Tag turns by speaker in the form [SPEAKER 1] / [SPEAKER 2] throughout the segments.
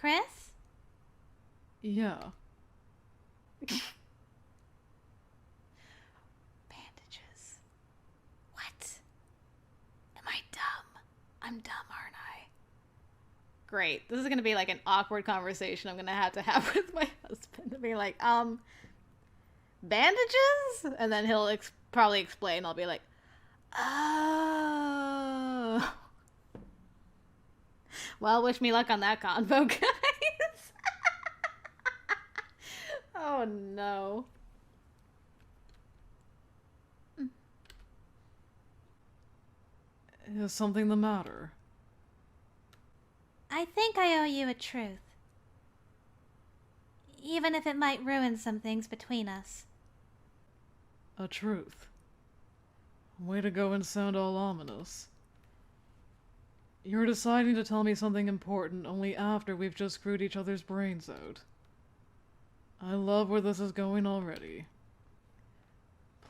[SPEAKER 1] Chris?
[SPEAKER 2] Yeah.
[SPEAKER 1] Bandages. What? Am I dumb? I'm dumb, aren't I? Great. This is gonna be like an awkward conversation I'm gonna have with my husband. To be like, bandages? And then he'll probably explain. I'll be like, oh. Well, wish me luck on that convo, guys. Oh, no.
[SPEAKER 2] Is something the matter?
[SPEAKER 1] I think I owe you a truth. Even if it might ruin some things between us.
[SPEAKER 2] A truth. Way to go and sound all ominous. You're deciding to tell me something important only after we've just screwed each other's brains out. I love where this is going already.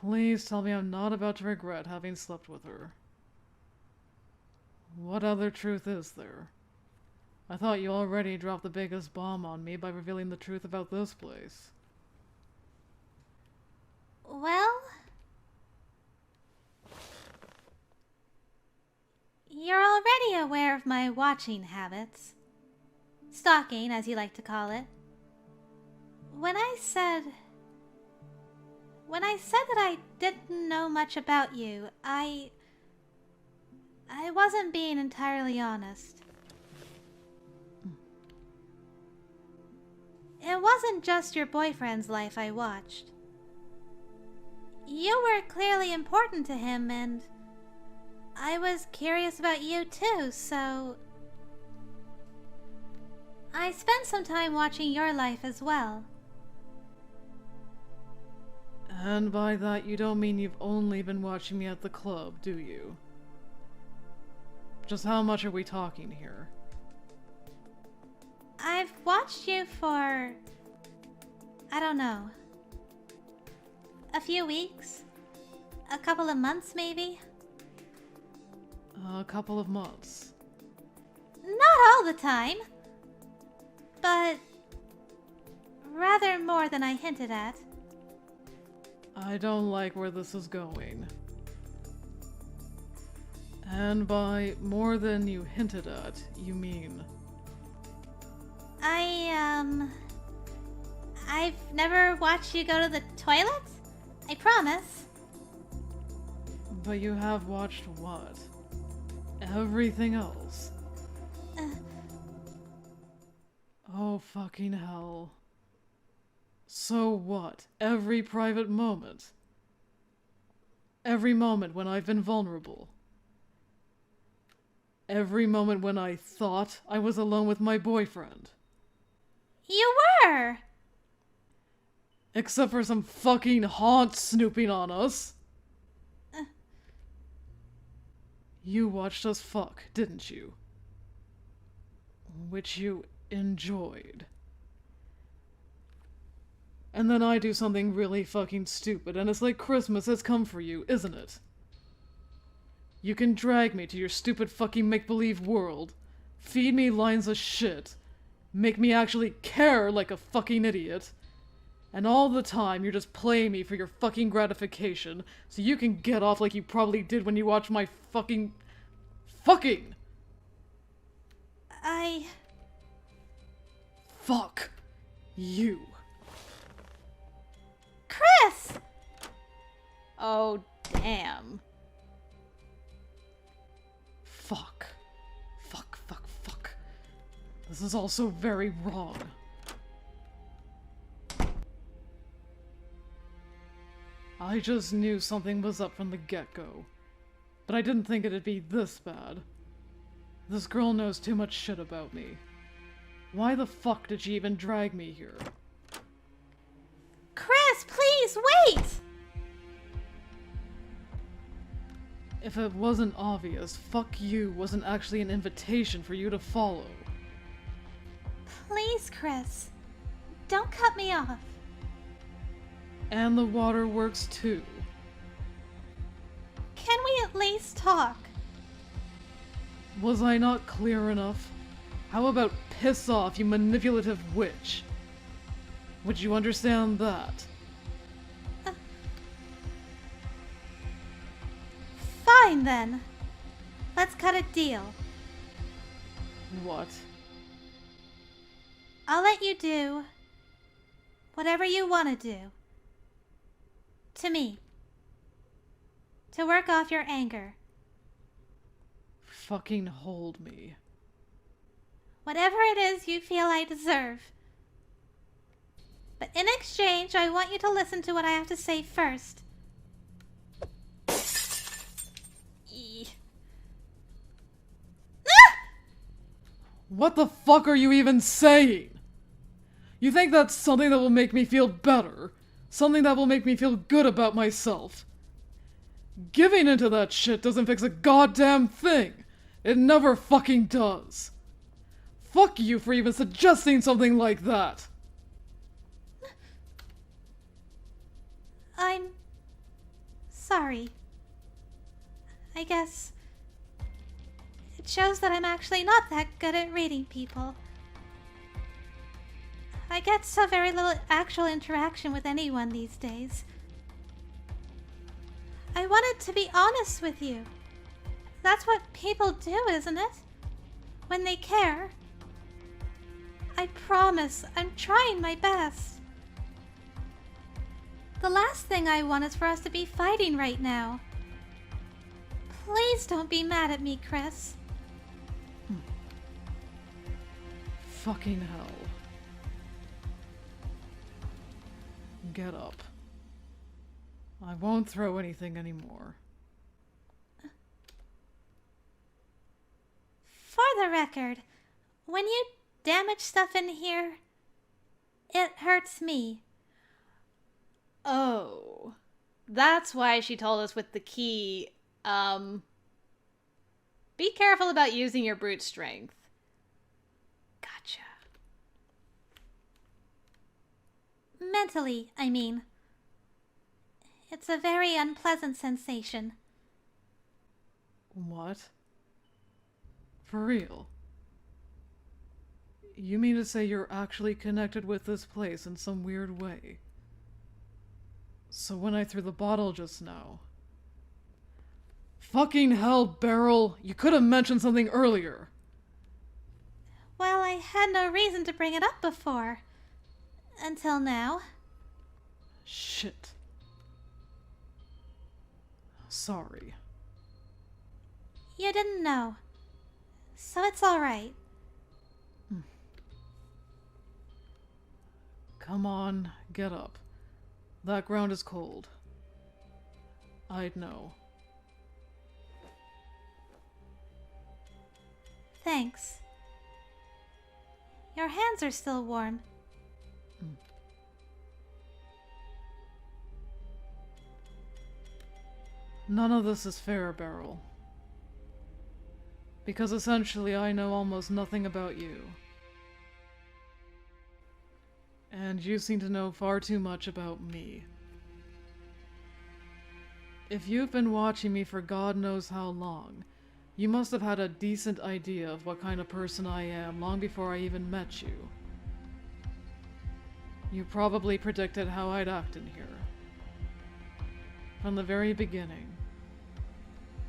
[SPEAKER 2] Please tell me I'm not about to regret having slept with her. What other truth is there? I thought you already dropped the biggest bomb on me by revealing the truth about this place.
[SPEAKER 1] Well, you're already aware of my watching habits. Stalking, as you like to call it. When I said that I didn't know much about you, I wasn't being entirely honest. It wasn't just your boyfriend's life I watched. You were clearly important to him, and I was curious about you too, so I spent some time watching your life as well.
[SPEAKER 2] And by that, you don't mean you've only been watching me at the club, do you? Just how much are we talking here?
[SPEAKER 1] I've watched you for, I don't know, a few weeks? A couple of months, maybe?
[SPEAKER 2] A couple of months.
[SPEAKER 1] Not all the time, but rather more than I hinted at.
[SPEAKER 2] I don't like where this is going. And by more than you hinted at, you mean...
[SPEAKER 1] I've never watched you go to the toilet? I promise.
[SPEAKER 2] But you have watched what? Everything else. Oh, fucking hell. So what? Every private moment. Every moment when I've been vulnerable. Every moment when I thought I was alone with my boyfriend.
[SPEAKER 1] You were!
[SPEAKER 2] Except for some fucking haunt snooping on us. You watched us fuck, didn't you? Which you enjoyed. And then I do something really fucking stupid, and it's like Christmas has come for you, isn't it? You can drag me to your stupid fucking make-believe world, feed me lines of shit, make me actually care like a fucking idiot, and all the time you're just playing me for your fucking gratification, so you can get off like you probably did when you watched my fucking... Fuck you.
[SPEAKER 1] Chris! Oh, damn.
[SPEAKER 2] Fuck. This is all so very wrong. I just knew something was up from the get-go. But I didn't think it'd be this bad. This girl knows too much shit about me. Why the fuck did she even drag me here?
[SPEAKER 1] Chris, please, wait!
[SPEAKER 2] If it wasn't obvious, fuck you wasn't actually an invitation for you to follow.
[SPEAKER 1] Please, Chris. Don't cut me off.
[SPEAKER 2] And the waterworks too.
[SPEAKER 1] Can we at least talk?
[SPEAKER 2] Was I not clear enough? How about piss off, you manipulative witch? Would you understand that?
[SPEAKER 1] Fine then. Let's cut a deal.
[SPEAKER 2] What?
[SPEAKER 1] I'll let you do whatever you want to do. To me. To work off your anger.
[SPEAKER 2] Fucking hold me.
[SPEAKER 1] Whatever it is you feel I deserve. But in exchange, I want you to listen to what I have to say first.
[SPEAKER 2] What the fuck are you even saying? You think that's something that will make me feel better? Something that will make me feel good about myself? Giving into that shit doesn't fix a goddamn thing. It never fucking does. Fuck you for even suggesting something like that.
[SPEAKER 1] I'm sorry. I guess it shows that I'm actually not that good at reading people. I get so very little actual interaction with anyone these days. I wanted to be honest with you. That's what people do, isn't it? When they care. I promise, I'm trying my best. The last thing I want is for us to be fighting right now. Please don't be mad at me, Chris.
[SPEAKER 2] Fucking hell. Get up. I won't throw anything anymore.
[SPEAKER 1] For the record, when you damage stuff in here, it hurts me.
[SPEAKER 3] Oh. That's why she told us with the key, be careful about using your brute strength. Gotcha.
[SPEAKER 1] Mentally, I mean. It's a very unpleasant sensation.
[SPEAKER 2] What? For real? You mean to say you're actually connected with this place in some weird way? So when I threw the bottle just now... Fucking hell, Beryl! You could have mentioned something earlier!
[SPEAKER 1] Well, I had no reason to bring it up before. Until now.
[SPEAKER 2] Shit. Sorry.
[SPEAKER 1] You didn't know. So it's alright.
[SPEAKER 2] Come on, get up. That ground is cold. I'd know.
[SPEAKER 1] Thanks. Your hands are still warm.
[SPEAKER 2] None of this is fair, Beryl. Because essentially I know almost nothing about you. And you seem to know far too much about me. If you've been watching me for God knows how long, you must have had a decent idea of what kind of person I am long before I even met you. You probably predicted how I'd act in here. From the very beginning,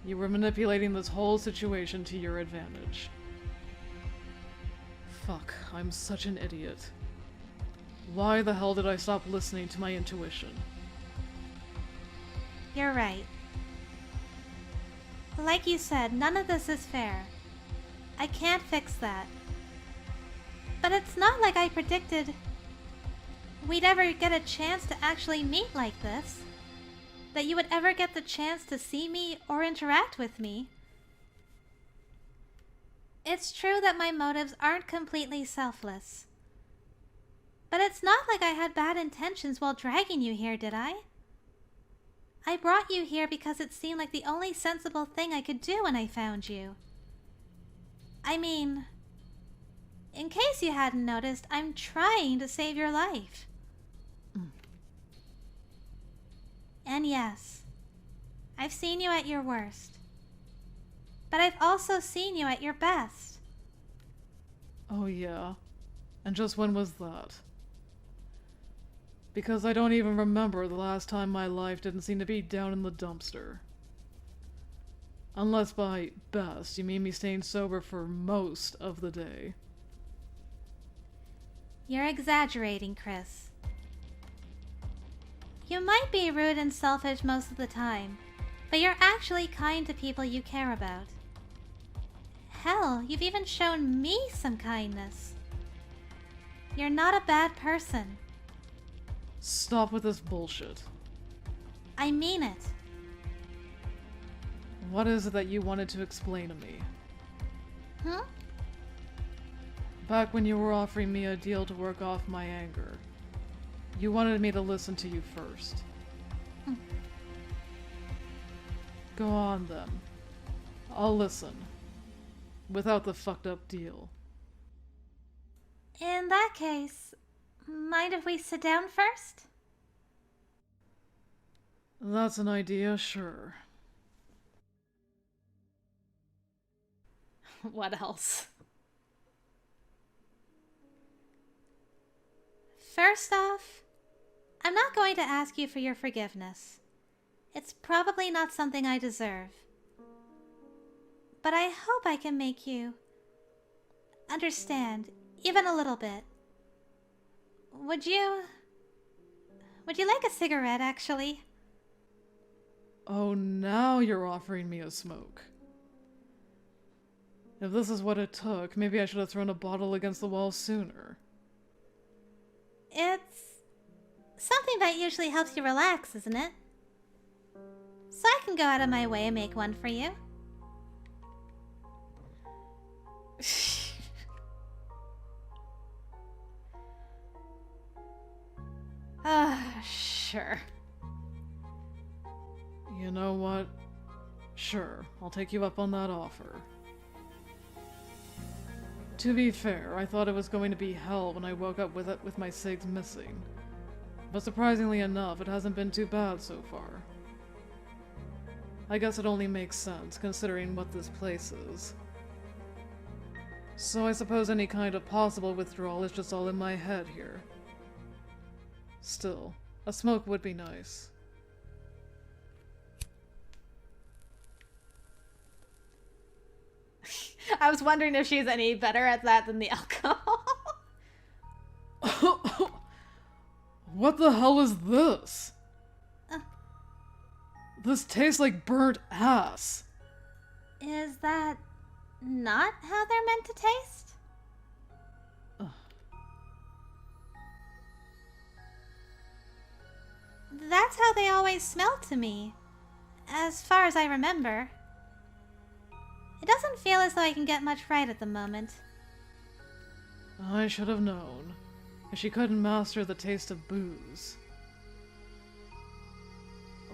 [SPEAKER 2] you were manipulating this whole situation to your advantage. Fuck, I'm such an idiot. Why the hell did I stop listening to my intuition?
[SPEAKER 1] You're right. Like you said, none of this is fair. I can't fix that. But it's not like I predicted we'd ever get a chance to actually meet like this. That you would ever get the chance to see me or interact with me. It's true that my motives aren't completely selfless. But it's not like I had bad intentions while dragging you here, did I? I brought you here because it seemed like the only sensible thing I could do when I found you. I mean, in case you hadn't noticed, I'm trying to save your life. And yes, I've seen you at your worst. But I've also seen you at your best.
[SPEAKER 2] Oh yeah. And just when was that? Because I don't even remember the last time my life didn't seem to be down in the dumpster. Unless by best you mean me staying sober for most of the day.
[SPEAKER 1] You're exaggerating, Chris. You might be rude and selfish most of the time, but you're actually kind to people you care about. Hell, you've even shown me some kindness. You're not a bad person.
[SPEAKER 2] Stop with this bullshit.
[SPEAKER 1] I mean it.
[SPEAKER 2] What is it that you wanted to explain to me? Back when you were offering me a deal to work off my anger, you wanted me to listen to you first. Go on then. I'll listen. Without the fucked up deal.
[SPEAKER 1] In that case, mind if we sit down first?
[SPEAKER 2] That's an idea, sure.
[SPEAKER 3] What else?
[SPEAKER 1] First off, I'm not going to ask you for your forgiveness. It's probably not something I deserve. But I hope I can make you understand, even a little bit. Would you like a cigarette, actually?
[SPEAKER 2] Oh, now you're offering me a smoke. If this is what it took, maybe I should have thrown a bottle against the wall sooner.
[SPEAKER 1] It's something that usually helps you relax, isn't it? So I can go out of my way and make one for you.
[SPEAKER 3] Sure.
[SPEAKER 2] You know what? Sure, I'll take you up on that offer. To be fair, I thought it was going to be hell when I woke up with my cigs missing. But surprisingly enough, it hasn't been too bad so far. I guess it only makes sense, considering what this place is. So I suppose any kind of possible withdrawal is just all in my head here. Still, a smoke would be nice.
[SPEAKER 3] I was wondering if she's any better at that than the alcohol.
[SPEAKER 2] What the hell is this? This tastes like burnt ass.
[SPEAKER 1] Is that not how they're meant to taste? That's how they always smell to me, as far as I remember. It doesn't feel as though I can get much right at the moment.
[SPEAKER 2] I should have known. She couldn't master the taste of booze.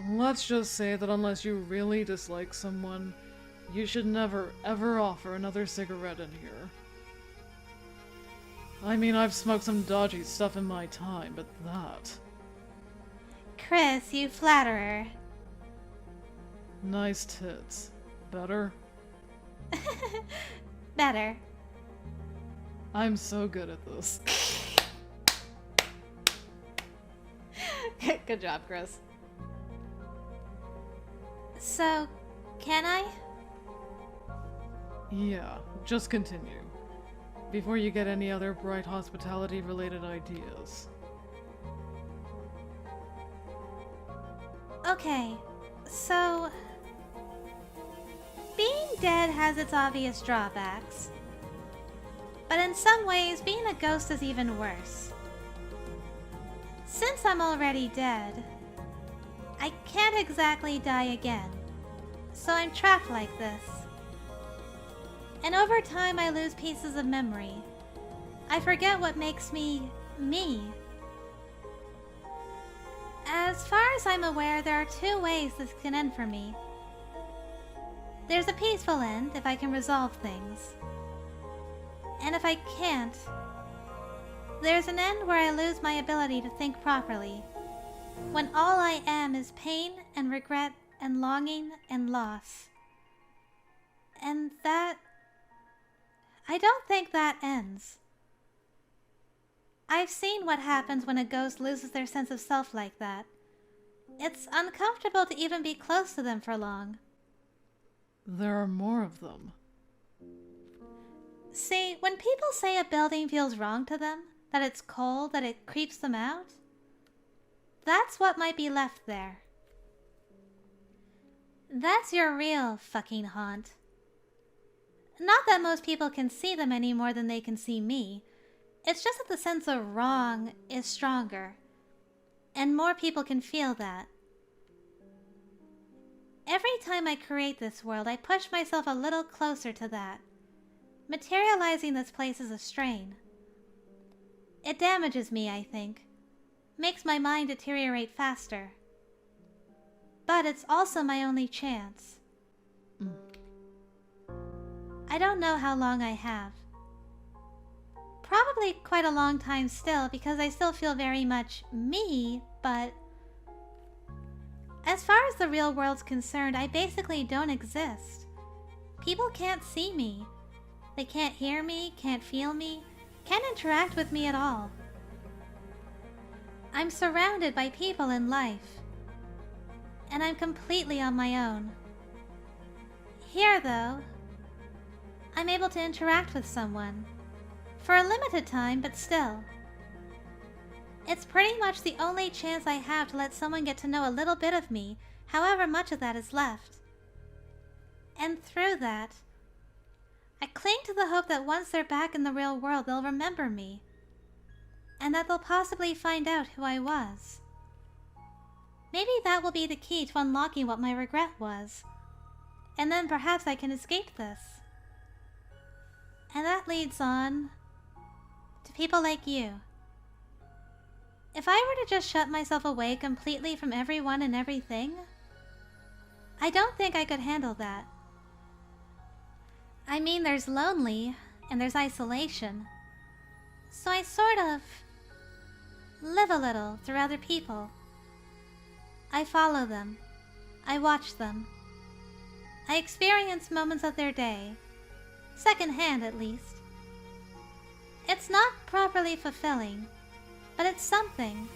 [SPEAKER 2] Let's just say that unless you really dislike someone, you should never ever offer another cigarette in here. I mean, I've smoked some dodgy stuff in my time, but that...
[SPEAKER 1] Chris, you flatterer.
[SPEAKER 2] Nice tits. Better?
[SPEAKER 1] Better.
[SPEAKER 2] I'm so good at this.
[SPEAKER 3] Good job, Chris.
[SPEAKER 1] So, can I?
[SPEAKER 2] Yeah, just continue. Before you get any other bright hospitality-related ideas.
[SPEAKER 1] Okay, so... being dead has its obvious drawbacks. But in some ways, being a ghost is even worse. Since I'm already dead, I can't exactly die again. So I'm trapped like this. And over time I lose pieces of memory. I forget what makes me, me. As far as I'm aware, there are two ways this can end for me. There's a peaceful end if I can resolve things. And if I can't, there's an end where I lose my ability to think properly, when all I am is pain and regret and longing and loss. And that... I don't think that ends. I've seen what happens when a ghost loses their sense of self like that. It's uncomfortable to even be close to them for long.
[SPEAKER 2] There are more of them.
[SPEAKER 1] See, when people say a building feels wrong to them, that it's cold, that it creeps them out, that's what might be left there. That's your real fucking haunt. Not that most people can see them any more than they can see me. It's just that the sense of wrong is stronger, and more people can feel that. Every time I create this world, I push myself a little closer to that. Materializing this place is a strain. It damages me, I think. Makes my mind deteriorate faster. But it's also my only chance. I don't know how long I have. Probably quite a long time still, because I still feel very much me, but as far as the real world's concerned, I basically don't exist. People can't see me. They can't hear me, can't feel me, can't interact with me at all. I'm surrounded by people in life, and I'm completely on my own. Here, though, I'm able to interact with someone. For a limited time, but still. It's pretty much the only chance I have to let someone get to know a little bit of me, however much of that is left. And through that, I cling to the hope that once they're back in the real world, they'll remember me, and that they'll possibly find out who I was. Maybe that will be the key to unlocking what my regret was, and then perhaps I can escape this. And that leads on to people like you. If I were to just shut myself away completely from everyone and everything, I don't think I could handle that. I mean, there's lonely and there's isolation. So I sort of live a little through other people. I follow them. I watch them. I experience moments of their day, secondhand at least. It's not properly fulfilling, but it's something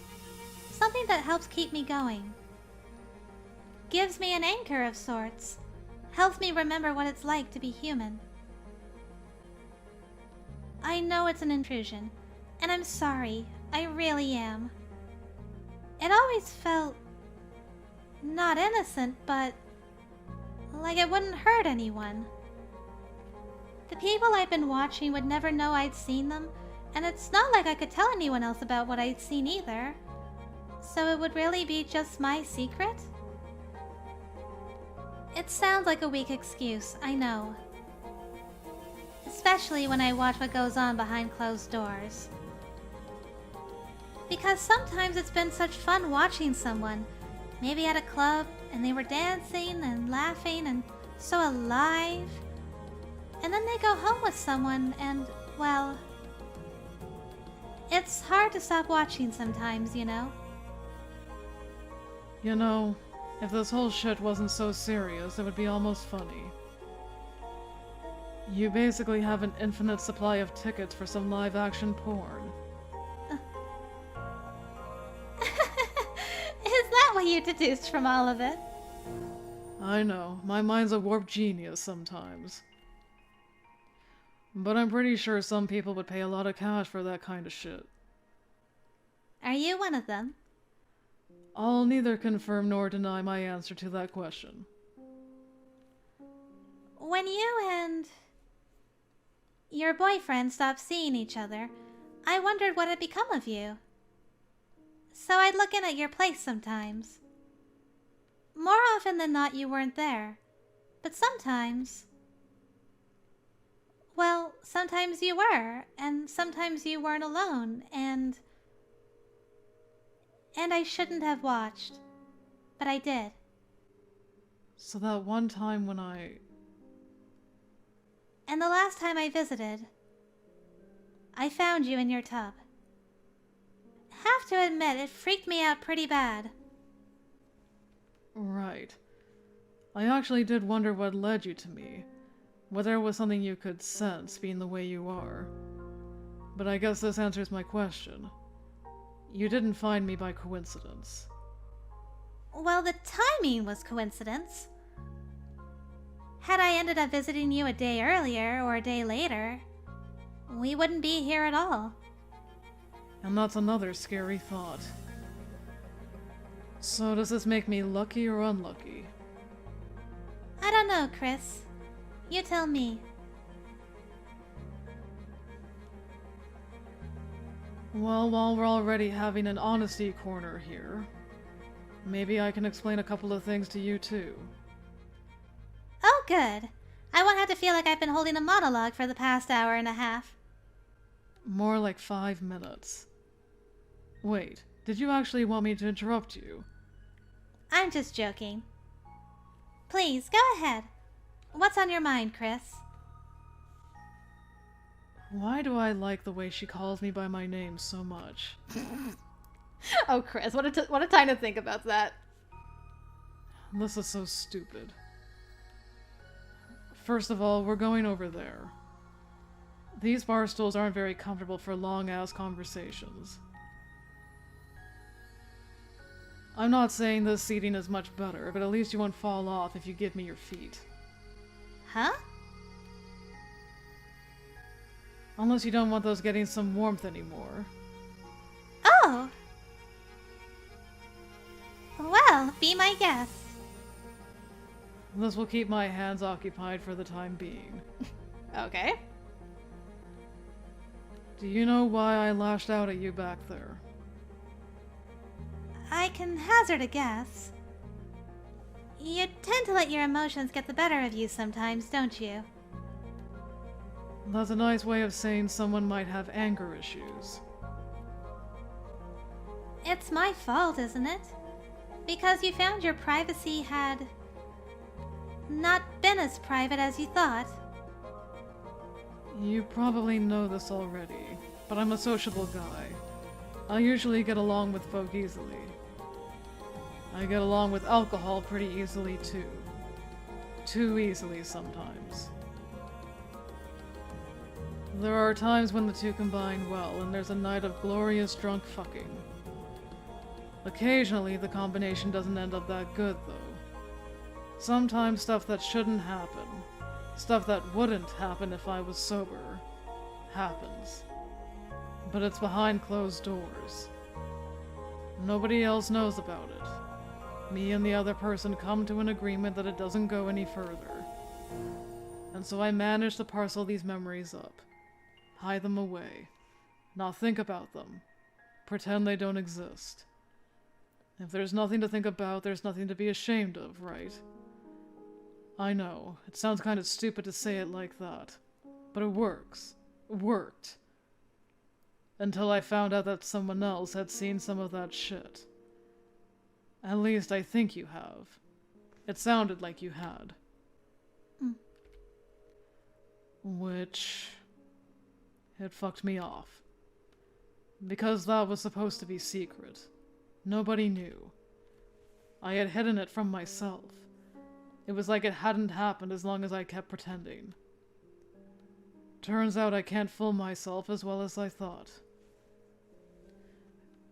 [SPEAKER 1] that helps keep me going. Gives me an anchor of sorts, helps me remember what it's like to be human. I know it's an intrusion, and I'm sorry, I really am. It always felt not innocent, but like it wouldn't hurt anyone. The people I've been watching would never know I'd seen them, and it's not like I could tell anyone else about what I'd seen either. So it would really be just my secret? It sounds like a weak excuse, I know. Especially when I watch what goes on behind closed doors. Because sometimes it's been such fun watching someone, maybe at a club, and they were dancing and laughing and so alive. And then they go home with someone and, well, it's hard to stop watching sometimes, you know?
[SPEAKER 2] You know, if this whole shit wasn't so serious, it would be almost funny. You basically have an infinite supply of tickets for some live-action porn.
[SPEAKER 1] Is that what you deduced from all of it?
[SPEAKER 2] I know, my mind's a warped genius sometimes. But I'm pretty sure some people would pay a lot of cash for that kind of shit.
[SPEAKER 1] Are you one of them?
[SPEAKER 2] I'll neither confirm nor deny my answer to that question.
[SPEAKER 1] When you and your boyfriend stopped seeing each other, I wondered what had become of you. So I'd look in at your place sometimes. More often than not, you weren't there. But sometimes... well, sometimes you were, and sometimes you weren't alone, and I shouldn't have watched. But I did.
[SPEAKER 2] So that one time when
[SPEAKER 1] And the last time I visited, I found you in your tub. Have to admit, it freaked me out pretty bad.
[SPEAKER 2] Right. I actually did wonder what led you to me. Whether it was something you could sense, being the way you are. But I guess this answers my question. You didn't find me by coincidence.
[SPEAKER 1] Well, the timing was coincidence. Had I ended up visiting you a day earlier or a day later, we wouldn't be here at all.
[SPEAKER 2] And that's another scary thought. So does this make me lucky or unlucky?
[SPEAKER 1] I don't know, Chris. You tell me.
[SPEAKER 2] Well, while we're already having an honesty corner here, maybe I can explain a couple of things to you too.
[SPEAKER 1] Oh, good. I won't have to feel like I've been holding a monologue for the past hour and a half.
[SPEAKER 2] More like 5 minutes. Wait, did you actually want me to interrupt you?
[SPEAKER 1] I'm just joking. Please, go ahead. What's on your mind, Chris?
[SPEAKER 2] Why do I like the way she calls me by my name so much?
[SPEAKER 3] Oh, Chris, what a time to think about that.
[SPEAKER 2] This is so stupid. First of all, we're going over there. These bar stools aren't very comfortable for long-ass conversations. I'm not saying this seating is much better, but at least you won't fall off if you give me your feet.
[SPEAKER 1] Huh?
[SPEAKER 2] Unless you don't want those getting some warmth anymore.
[SPEAKER 1] Oh! Well, be my guest.
[SPEAKER 2] This will keep my hands occupied for the time being.
[SPEAKER 3] Okay.
[SPEAKER 2] Do you know why I lashed out at you back there?
[SPEAKER 1] I can hazard a guess. You tend to let your emotions get the better of you sometimes, don't you?
[SPEAKER 2] That's a nice way of saying someone might have anger issues.
[SPEAKER 1] It's my fault, isn't it? Because you found your privacy had not been as private as you thought.
[SPEAKER 2] You probably know this already, but I'm a sociable guy. I usually get along with folk easily. I get along with alcohol pretty easily too. Too easily sometimes. There are times when the two combine well, and there's a night of glorious drunk fucking. Occasionally, the combination doesn't end up that good, though. Sometimes stuff that shouldn't happen, stuff that wouldn't happen if I was sober, happens. But it's behind closed doors. Nobody else knows about it. Me and the other person come to an agreement that it doesn't go any further. And so I manage to parcel these memories up. Hide them away. Not think about them. Pretend they don't exist. If there's nothing to think about, there's nothing to be ashamed of, right? I know, it sounds kind of stupid to say it like that. But it works. It worked. Until I found out that someone else had seen some of that shit. At least I think you have. It sounded like you had. Which... it fucked me off. Because that was supposed to be secret. Nobody knew. I had hidden it from myself. It was like it hadn't happened as long as I kept pretending. Turns out I can't fool myself as well as I thought.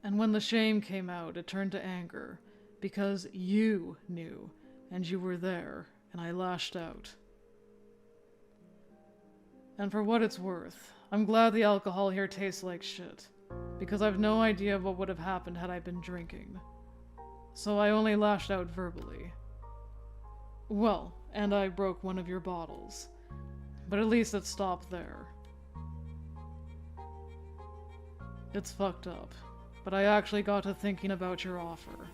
[SPEAKER 2] And when the shame came out, it turned to anger. Because you knew, and you were there, and I lashed out. And for what it's worth, I'm glad the alcohol here tastes like shit, because I've no idea what would have happened had I been drinking. So I only lashed out verbally. Well, and I broke one of your bottles. But at least it stopped there. It's fucked up, but I actually got to thinking about your offer.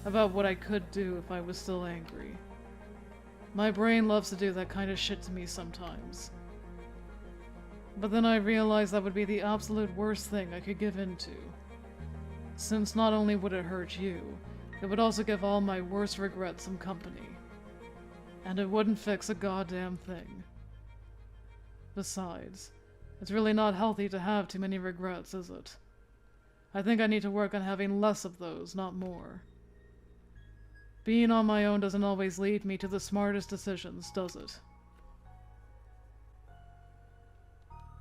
[SPEAKER 2] About what I could do if I was still angry. My brain loves to do that kind of shit to me sometimes. But then I realized that would be the absolute worst thing I could give into. Since not only would it hurt you, it would also give all my worst regrets some company. And it wouldn't fix a goddamn thing. Besides, it's really not healthy to have too many regrets, is it? I think I need to work on having less of those, not more. Being on my own doesn't always lead me to the smartest decisions, does it?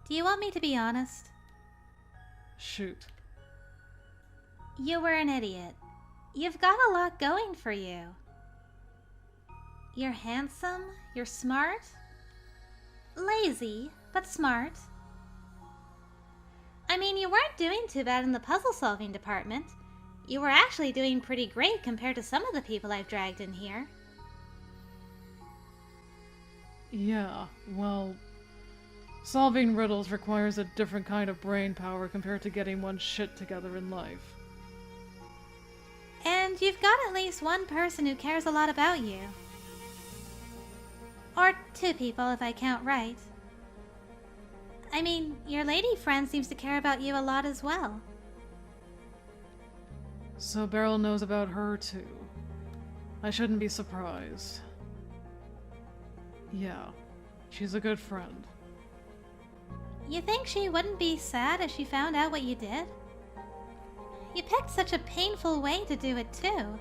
[SPEAKER 1] Do you want me to be honest?
[SPEAKER 2] Shoot.
[SPEAKER 1] You were an idiot. You've got a lot going for you. You're handsome, you're smart, lazy, but smart. I mean, you weren't doing too bad in the puzzle-solving department. You were actually doing pretty great compared to some of the people I've dragged in here.
[SPEAKER 2] Yeah, well, solving riddles requires a different kind of brain power compared to getting one's shit together in life.
[SPEAKER 1] And you've got at least one person who cares a lot about you. Or two people, if I count right. I mean, your lady friend seems to care about you a lot as well.
[SPEAKER 2] So Beryl knows about her too. I shouldn't be surprised. Yeah, she's a good friend.
[SPEAKER 1] You think she wouldn't be sad if she found out what you did? You picked such a painful way to do it too.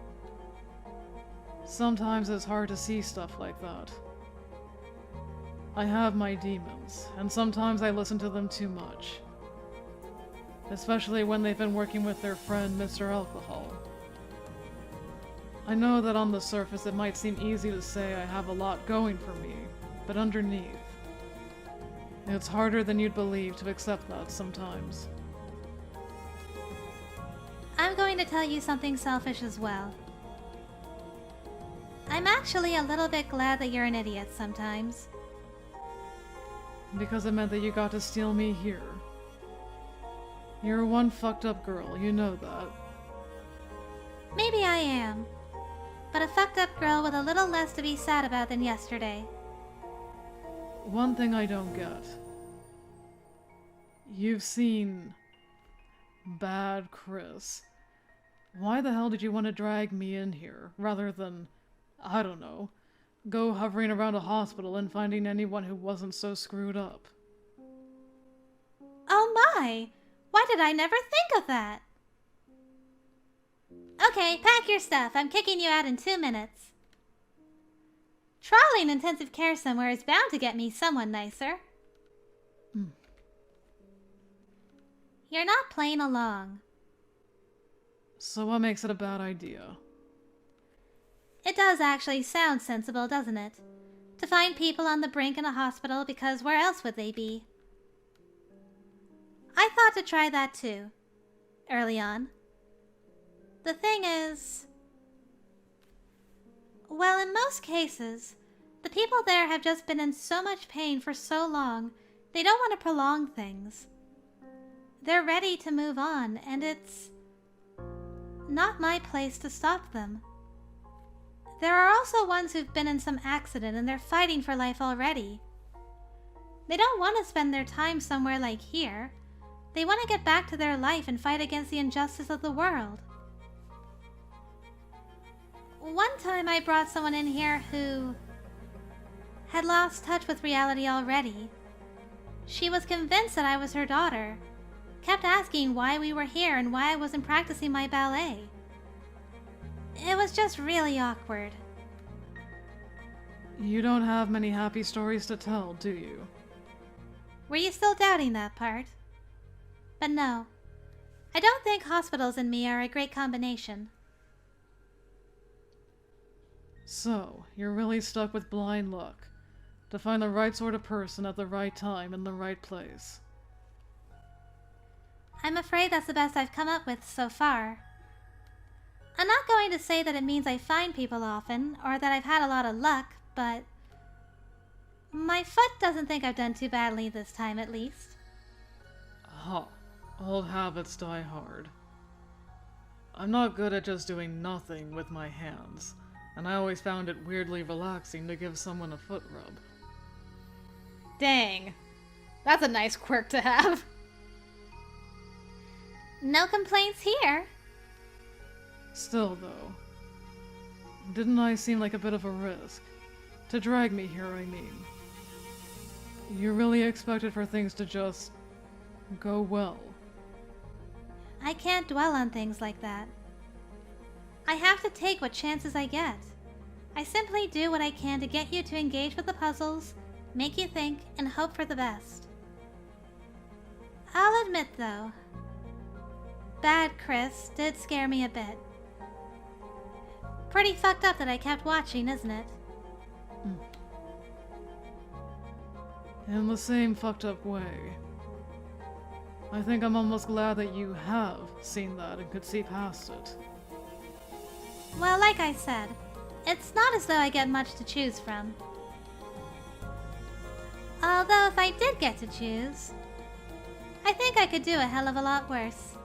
[SPEAKER 2] Sometimes it's hard to see stuff like that. I have my demons, and sometimes I listen to them too much. Especially when they've been working with their friend, Mr. Alcohol. I know that on the surface it might seem easy to say I have a lot going for me, but underneath, it's harder than you'd believe to accept that sometimes.
[SPEAKER 1] I'm going to tell you something selfish as well. I'm actually a little bit glad that you're an idiot sometimes.
[SPEAKER 2] Because it meant that you got to steal me here. You're one fucked up girl, you know that.
[SPEAKER 1] Maybe I am. But a fucked up girl with a little less to be sad about than yesterday.
[SPEAKER 2] One thing I don't get. You've seen Bad Chris. Why the hell did you want to drag me in here, rather than, I don't know, go hovering around a hospital and finding anyone who wasn't so screwed up?
[SPEAKER 1] Oh my! Why did I never think of that? Okay, pack your stuff. I'm kicking you out in 2 minutes. Trawling intensive care somewhere is bound to get me someone nicer. You're not playing along.
[SPEAKER 2] So what makes it a bad idea?
[SPEAKER 1] It does actually sound sensible, doesn't it? To find people on the brink in a hospital, because where else would they be? I thought to try that too, early on. The thing is, well, in most cases, the people there have just been in so much pain for so long, they don't want to prolong things. They're ready to move on, and it's not my place to stop them. There are also ones who've been in some accident and they're fighting for life already. They don't want to spend their time somewhere like here. They want to get back to their life and fight against the injustice of the world. One time I brought someone in here who had lost touch with reality already. She was convinced that I was her daughter, kept asking why we were here and why I wasn't practicing my ballet. It was just really awkward.
[SPEAKER 2] You don't have many happy stories to tell, do you?
[SPEAKER 1] Were you still doubting that part? But no, I don't think hospitals and me are a great combination.
[SPEAKER 2] So, you're really stuck with blind luck, to find the right sort of person at the right time in the right place.
[SPEAKER 1] I'm afraid that's the best I've come up with so far. I'm not going to say that it means I find people often, or that I've had a lot of luck, but my foot doesn't think I've done too badly this time, at least.
[SPEAKER 2] Huh. Old habits die hard. I'm not good at just doing nothing with my hands, and I always found it weirdly relaxing to give someone a foot rub.
[SPEAKER 3] Dang. That's a nice quirk to have.
[SPEAKER 1] No complaints here.
[SPEAKER 2] Still, though, didn't I seem like a bit of a risk? To drag me here, I mean. You really expected for things to just go well.
[SPEAKER 1] I can't dwell on things like that. I have to take what chances I get. I simply do what I can to get you to engage with the puzzles, make you think, and hope for the best. I'll admit, though, Bad Chris did scare me a bit. Pretty fucked up that I kept watching, isn't it?
[SPEAKER 2] In the same fucked up way. I think I'm almost glad that you have seen that and could see past it.
[SPEAKER 1] Well, like I said, it's not as though I get much to choose from. Although if I did get to choose, I think I could do a hell of a lot worse.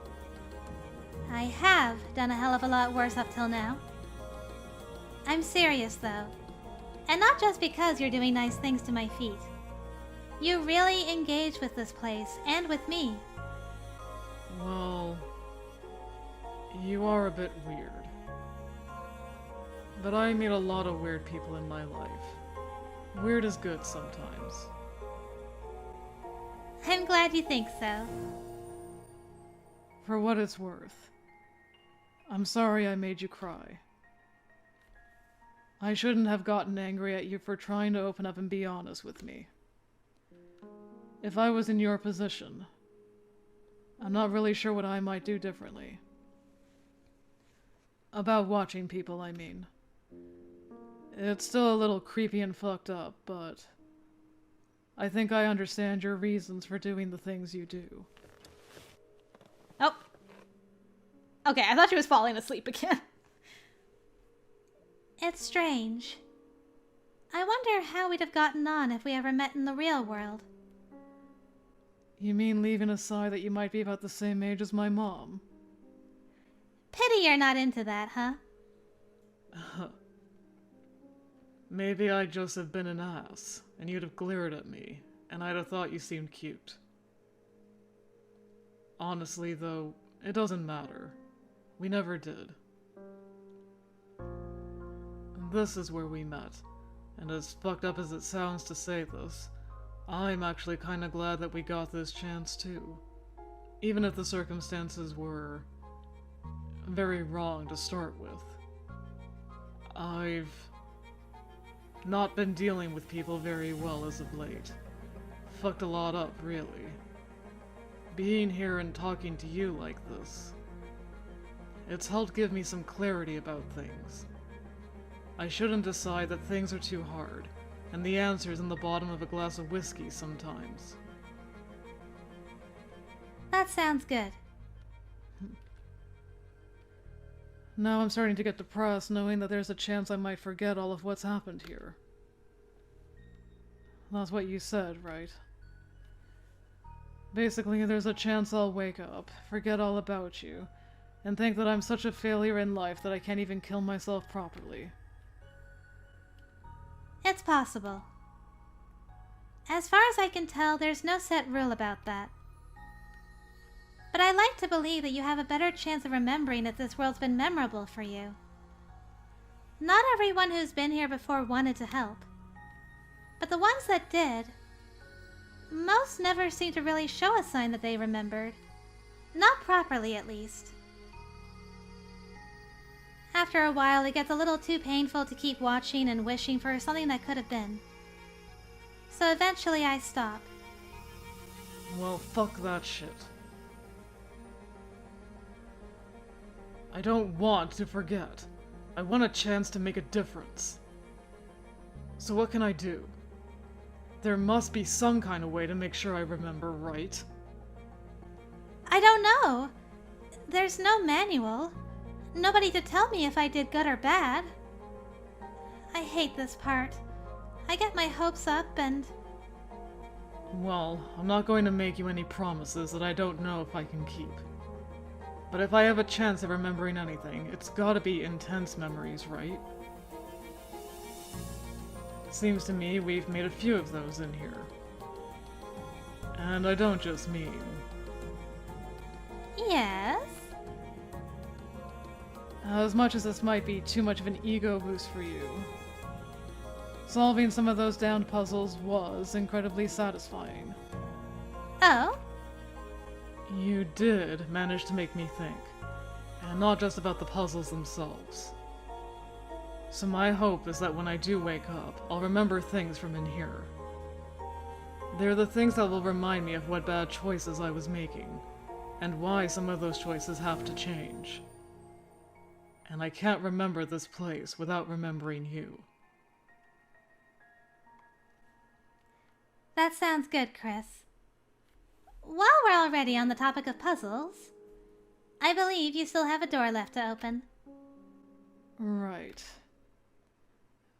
[SPEAKER 1] I have done a hell of a lot worse up till now. I'm serious, though. And not just because you're doing nice things to my feet. You really engage with this place, and with me.
[SPEAKER 2] Well, you are a bit weird. But I meet a lot of weird people in my life. Weird is good sometimes.
[SPEAKER 1] I'm glad you think so.
[SPEAKER 2] For what it's worth. I'm sorry I made you cry. I shouldn't have gotten angry at you for trying to open up and be honest with me. If I was in your position, I'm not really sure what I might do differently. About watching people, I mean. It's still a little creepy and fucked up, but I think I understand your reasons for doing the things you do.
[SPEAKER 3] Oh. Okay, I thought she was falling asleep again.
[SPEAKER 1] It's strange. I wonder how we'd have gotten on if we ever met in the real world.
[SPEAKER 2] You mean leaving aside that you might be about the same age as my mom?
[SPEAKER 1] Pity you're not into that, huh?
[SPEAKER 2] Maybe I'd just have been an ass, and you'd have glared at me, and I'd have thought you seemed cute. Honestly, though, it doesn't matter. We never did. This is where we met, and as fucked up as it sounds to say this, I'm actually kinda glad that we got this chance too. Even if the circumstances were very wrong to start with. I've not been dealing with people very well as of late. Fucked a lot up, really. Being here and talking to you like this, it's helped give me some clarity about things. I shouldn't decide that things are too hard, and the answer's in the bottom of a glass of whiskey sometimes.
[SPEAKER 1] That sounds good.
[SPEAKER 2] Now I'm starting to get depressed knowing that there's a chance I might forget all of what's happened here. That's what you said, right? Basically, there's a chance I'll wake up, forget all about you, and think that I'm such a failure in life that I can't even kill myself properly.
[SPEAKER 1] It's possible. As far as I can tell, there's no set rule about that. But I like to believe that you have a better chance of remembering if this world's been memorable for you. Not everyone who's been here before wanted to help. But the ones that did, most never seemed to really show a sign that they remembered. Not properly, at least. After a while, it gets a little too painful to keep watching and wishing for something that could have been. So eventually I stop.
[SPEAKER 2] Well, fuck that shit. I don't want to forget. I want a chance to make a difference. So what can I do? There must be some kind of way to make sure I remember, right?
[SPEAKER 1] I don't know. There's no manual. Nobody to tell me if I did good or bad. I hate this part. I get my hopes up and...
[SPEAKER 2] Well, I'm not going to make you any promises that I don't know if I can keep. But if I have a chance of remembering anything, it's gotta be intense memories, right? Seems to me we've made a few of those in here. And I don't just mean...
[SPEAKER 1] Yes?
[SPEAKER 2] As much as this might be too much of an ego boost for you, solving some of those damned puzzles was incredibly satisfying.
[SPEAKER 1] Oh?
[SPEAKER 2] You did manage to make me think, and not just about the puzzles themselves. So my hope is that when I do wake up, I'll remember things from in here. They're the things that will remind me of what bad choices I was making, and why some of those choices have to change. And I can't remember this place without remembering you.
[SPEAKER 4] That sounds good, Chris. While we're already on the topic of puzzles, I believe you still have a door left to open.
[SPEAKER 2] Right.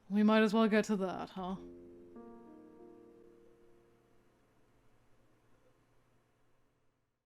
[SPEAKER 2] We might as well get to that, huh?